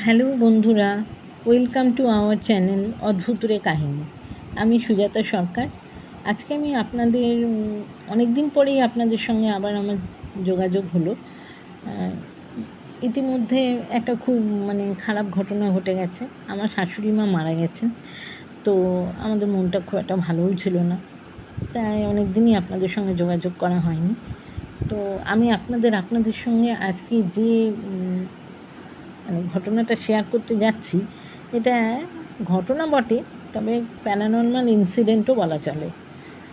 Hello বন্ধুরা, welcome to our channel Adbhuture কাহিনী। আমি সুজাতা সরকার। আজকে আমি আপনাদের অনেক দিন পরেই আপনাদের সঙ্গে আবার আমার যোগাযোগ হলো। ইতিমধ্যে একটা খুব খারাপ ঘটনা ঘটে গেছে। আমার শাশুড়ি মা মারা গেছেন। তো আমাদের মনটা খুব একটা ভালোও ছিল না, তাই অনেক দিনই আপনাদের সঙ্গে যোগাযোগ করা হয়নি। তো আমি আপনাদের সঙ্গে আজকে যে ঘটনাটা শেয়ার করতে যাচ্ছি, এটা ঘটনা বটে, তবে প্যারানর্মাল ইনসিডেন্টও বলা চলে।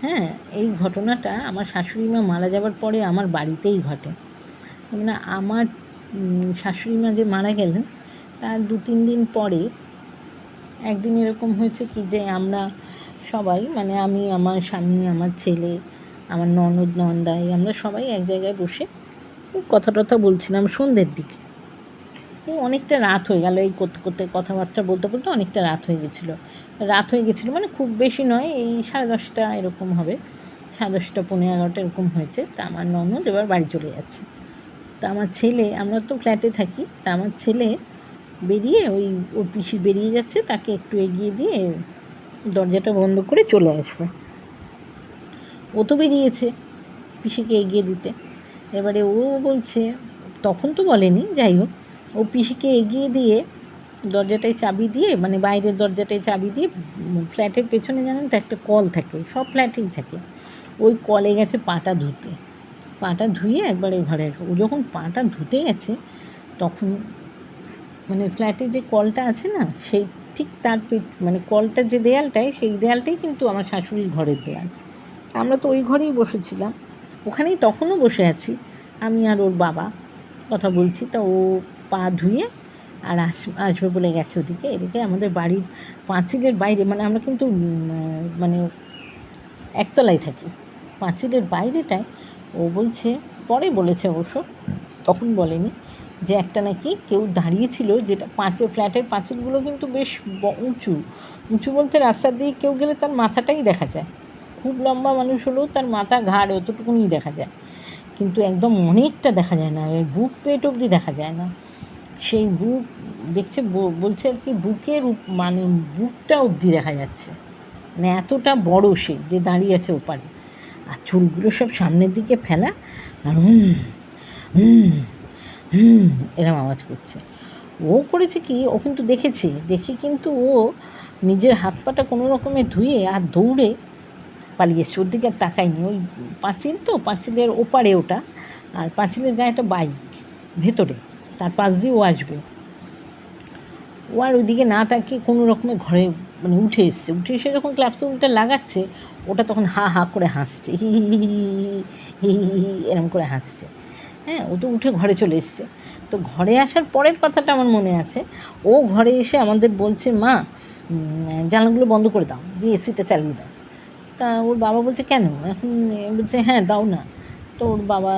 হ্যাঁ, এই ঘটনাটা আমার শাশুড়ি মা মারা যাওয়ার পরে আমার বাড়িতেই ঘটে। আমার শাশুড়ি মা যে মারা গেলেন তার 2-3 দিন পরে একদিন এরকম হয়েছে কি যে আমরা সবাই আমি, আমার স্বামী, আমার ছেলে, আমার ননদ নন্দাই, আমরা সবাই এক জায়গায় বসে কথা টথা বলছিলাম সন্ধ্যের দিকে। অনেকটা রাত হয়ে গেল, এই করতে করতে কথাবার্তা বলতে বলতে অনেকটা রাত হয়ে গেছিলো। খুব বেশি নয়, এই 10:30 এরকম হবে, 10:30 11:30 এরকম হয়েছে। তা আমার ননদ এবার বাড়ি চলে যাচ্ছে। তা আমার ছেলে, আমরা তো ফ্ল্যাটে থাকি, তা আমার ছেলে বেরিয়ে ওর পিসি বেরিয়ে যাচ্ছে, তাকে একটু এগিয়ে দিয়ে দরজাটা বন্ধ করে চলে আসবে। ও তো বেরিয়েছে পিসিকে এগিয়ে দিতে। এবারে ও বলছে, তখন তো বলেনি, যাই হোক, ও পিসিকে এগিয়ে দিয়ে দরজাটায় চাবি দিয়ে, বাইরের দরজাটায় চাবি দিয়ে, ফ্ল্যাটের পেছনে জানেন তো একটা কল থাকে, সব ফ্ল্যাটেই থাকে, ওই কলে গেছে পাটা ধুতে। পাটা ধুয়ে একবারে ঘরে, ও যখন পাটা ধুতে গেছে তখন ফ্ল্যাটে যে কলটা আছে না, সেই ঠিক তার কলটার যে দেয়ালটায়, সেই দেয়ালটাই কিন্তু আমার শাশুড়ির ঘরের দেয়াল। আমরা তো ওই ঘরেই বসেছিলাম, ওখানেই তখনও বসে আছি, আমি আর ওর বাবা কথা বলছি। তা ও পা ধুয়ে আর আসবে বলে গেছে ওদিকে। এদিকে আমাদের বাড়ির পাঁচিলের বাইরে, আমরা কিন্তু একতলায় থাকি, পাঁচিলের বাইরেটায় ও বলছে, পরে বলেছে অবশ্য, তখন বলেনি, যে একটা নাকি কেউ দাঁড়িয়েছিল, যেটা ফ্ল্যাটের পাঁচিলগুলো কিন্তু বেশ উঁচু উঁচু বলতে রাস্তার দিকে কেউ গেলে তার মাথাটাই দেখা যায়, খুব লম্বা মানুষ হলেও তার মাথা ঘাড় অতটুকুনি দেখা যায়, কিন্তু একদম অনেকটা দেখা যায় না, বুক পেট অবধি দেখা যায় না। সেই বুক দেখছে, বলছে আর কি, বুকটা অবধি দেখা যাচ্ছে, এতটা বড় সে যে দাঁড়িয়ে আছে ওপারে, আর চুলগুলো সব সামনের দিকে ফেলা, আর এরম আওয়াজ করছে। ও করেছে কি, ও কিন্তু দেখে কিন্তু ও নিজের হাত পাটা কোনো রকমে ধুয়ে আর দৌড়ে পালিয়ে এসছে, ওর দিকে আর তাকায়নি। ওই পাঁচিল তো, পাঁচিলের ওপারে ওটা, আর পাঁচিলের গায়ে একটা বাইক ভেতরে, তার পাশ দিয়ে ও আসবে, ও আর ওইদিকে না তাকিয়ে কোনো রকমে ঘরে উঠে এসে যখন ক্লাপসে উল্টা লাগাচ্ছে, ওটা তখন হা হা করে হাসছে, হি হি হি হি হি হি এরম করে হাসছে। হ্যাঁ, ও তো উঠে ঘরে চলে এসছে। তো ঘরে আসার পরের কথাটা আমার মনে আছে, ও ঘরে এসে আমাদের বলছে, মা জানলাগুলো বন্ধ করে দাও, দিয়ে এসিটা চালিয়ে দাও। তা ওর বাবা বলছে, কেন এখন? বলছে, হ্যাঁ দাও না। তো ওর বাবা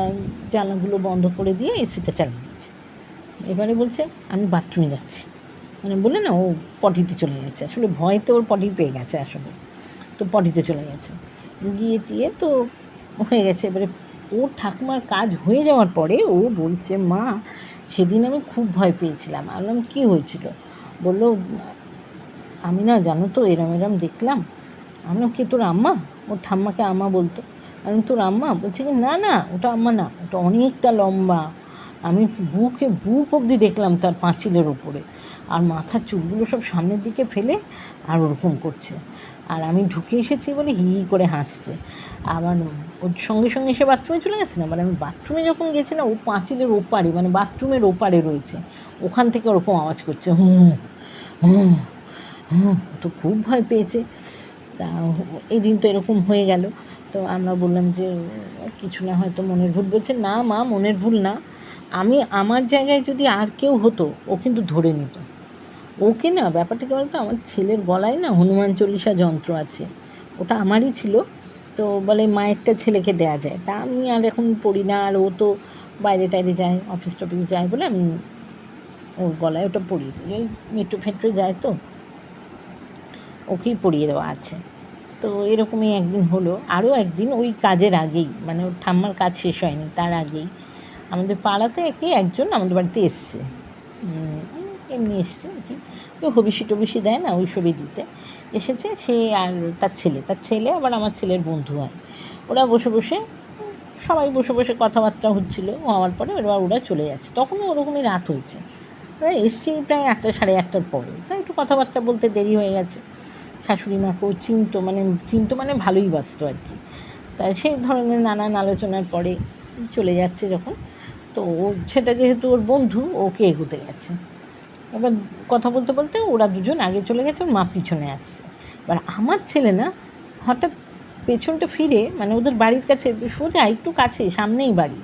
জানলাগুলো বন্ধ করে দিয়ে এসিটা চালিয়ে দিয়েছে। এবারে বলছে, আমি বাথরুমে যাচ্ছি, বলে না, ও পটিতে চলে গেছে, আসলে ভয়তে ওর পটি পেয়ে গেছে আসলে, তো পটিতে চলে গেছে, গিয়ে টিয়ে তো হয়ে গেছে। এবারে ওর ঠাকুমার কাজ হয়ে যাওয়ার পরে ও বলছে, মা সেদিন আমি খুব ভয় পেয়েছিলাম। আমি বললাম, কী হয়েছিল? বললো, আমি না জানো তো এরম দেখলাম। আমি বললাম, কে তোর আম্মা? ওর ঠাম্মাকে আম্মা বলতো। আমি, তোর আম্মা? বলছে কি, না না, ওটা আম্মা না, ওটা অনেকটা লম্বা, আমি বুক অবধি দেখলাম তার পাঁচিলের ওপরে, আর মাথার চুলগুলো সব সামনের দিকে ফেলে আর ওরকম করছে, আর আমি ঢুকে এসেছি বলে হি হি করে হাসছে। আবার ওর সঙ্গে সঙ্গে এসে বাথরুমে চলে গেছে না, আমি বাথরুমে যখন গেছি না, ও পাঁচিলের ওপারে, বাথরুমের ওপারে রয়েছে, ওখান থেকে ওরকম আওয়াজ করছে, হুম হুম হুম। তো খুব ভয় পেয়েছে। তা এই দিন তো এরকম হয়ে গেল। তো আমরা বললাম যে কিছু না, হয়তো মনের ভুল। বলছে, না মা, মনের ভুল না, আমার জায়গায় যদি আর কেউ হতো, ও কিন্তু ধরে নিত ওকে। না, ব্যাপারটা কি বলতো, আমার ছেলের গলায় না হনুমান চল্লিশা যন্ত্র আছে, ওটা আমারই ছিল। তো বলে মায়েরটা ছেলেকে দেয়া যায়, তা আমি আর এখন পড়ি না, আর ও তো বাইরে টাইরে যায়, অফিস টফিস যায় বলে আমি ওর গলায় ওটা পরিয়ে দিই, ওই মেট্রো ফেট্রো যায় তো ওকেই পরিয়ে দেওয়া আছে। তো এরকমই একদিন হলো। আরও একদিন ওই কাজের আগেই, ওর ঠাম্মার কাজ শেষ হয়নি তার আগেই, আমাদের পাড়াতে একজন আমাদের বাড়িতে এসছে, এমনি এসছে আর কি, কেউ হবিষি টবিষি দেয় না ওই সবই দিতে এসেছে। সে আর তার ছেলে আবার আমার ছেলের বন্ধু হয়। ওরা বসে বসে সবাই বসে বসে কথাবার্তা হচ্ছিলো, হওয়ার পরে এবার ওরা চলে যাচ্ছে। তখনও ওরকমই রাত হয়েছে, এসছি প্রায় 1টা সাড়ে 1টার পরে, তাই একটু কথাবার্তা বলতে দেরি হয়ে গেছে। শাশুড়ি মাকেও চিনতো মানে ভালোই বাসতো আর কি। তাই সেই ধরনের নানান আলোচনার পরে চলে যাচ্ছে যখন, তো সেটা যেহেতু ওর বন্ধু, ওকে এগোতে গেছে। এবার কথা বলতে বলতে ওরা দুজন আগে চলে গেছে, ওর মা পিছনে আসছে। এবার আমার ছেলে না হঠাৎ পেছনটা ফিরে, মানে ওদের বাড়ির কাছে সোজা একটু কাছে, সামনেই বাড়ি,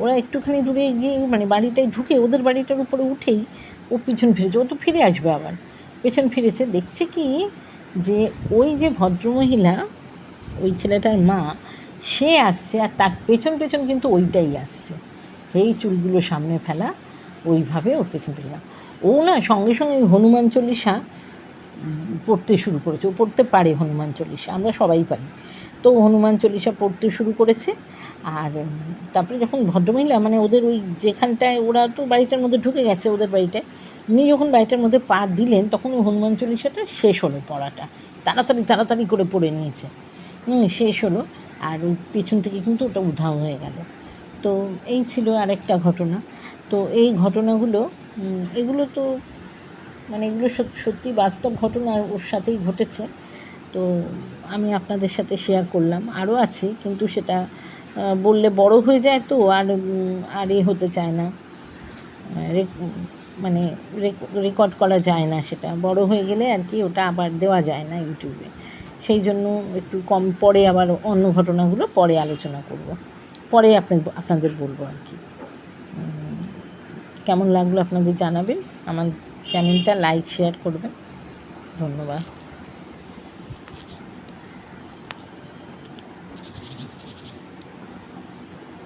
ওরা একটুখানি দূরে গিয়ে মানে বাড়িটায় ঢুকে ওদের বাড়িটার উপরে উঠেই ও পিছন ফিরেছে। ও তো ফিরে আসবে, আবার পেছন ফিরেছে, দেখছে কি যে ওই যে ভদ্রমহিলা, ওই ছেলেটার মা, সে আসছে, আর তার পেছন পেছন কিন্তু ওইটাই আসছে, এই চুলগুলো সামনে ফেলা, ওইভাবে ওর পেছন পেছন। ও না সঙ্গে সঙ্গে হনুমান চল্লিশা পড়তে শুরু করেছে। ও পড়তে পারে হনুমান চল্লিশা, আমরা সবাই পারি। তো হনুমান চল্লিশা পড়তে শুরু করেছে। আর তারপরে যখন ভদ্রমহিলা, মানে ওদের ওই যেখানটায় ওরা তো বাড়িটার মধ্যে ঢুকে গেছে, ওদের বাড়িটায় উনি যখন বাড়িটার মধ্যে পা দিলেন, তখন ওই হনুমান চল্লিশাটা শেষ হলো পড়াটা, তাড়াতাড়ি করে পড়ে নিয়েছে। শেষ হলো, আর ওই পেছন থেকে কিন্তু ওটা উধাও হয়ে গেল। তো এই ছিল আরেকটা ঘটনা। তো এই ঘটনাগুলো, এগুলো তো মানে এগুলো সত্যি বাস্তব ঘটনা, ওর সাথেই ঘটেছে। তো আমি আপনাদের সাথে শেয়ার করলাম। আরও আছে, কিন্তু সেটা বললে বড় হয়ে যায়, তো আর হতে চায় না, মানে রেকর্ড করা যায় না, সেটা বড় হয়ে গেলে আর কি ওটা আবার দেওয়া যায় না ইউটিউবে। সেই জন্য একটু কম, পরে আবার অন্য ঘটনাগুলো পরে আলোচনা করব, পরে আপনাদের বলবো আর কি। কেমন লাগলো আপনাদের জানাবেন, আমার চ্যানেলটা লাইক শেয়ার করবেন। ধন্যবাদ।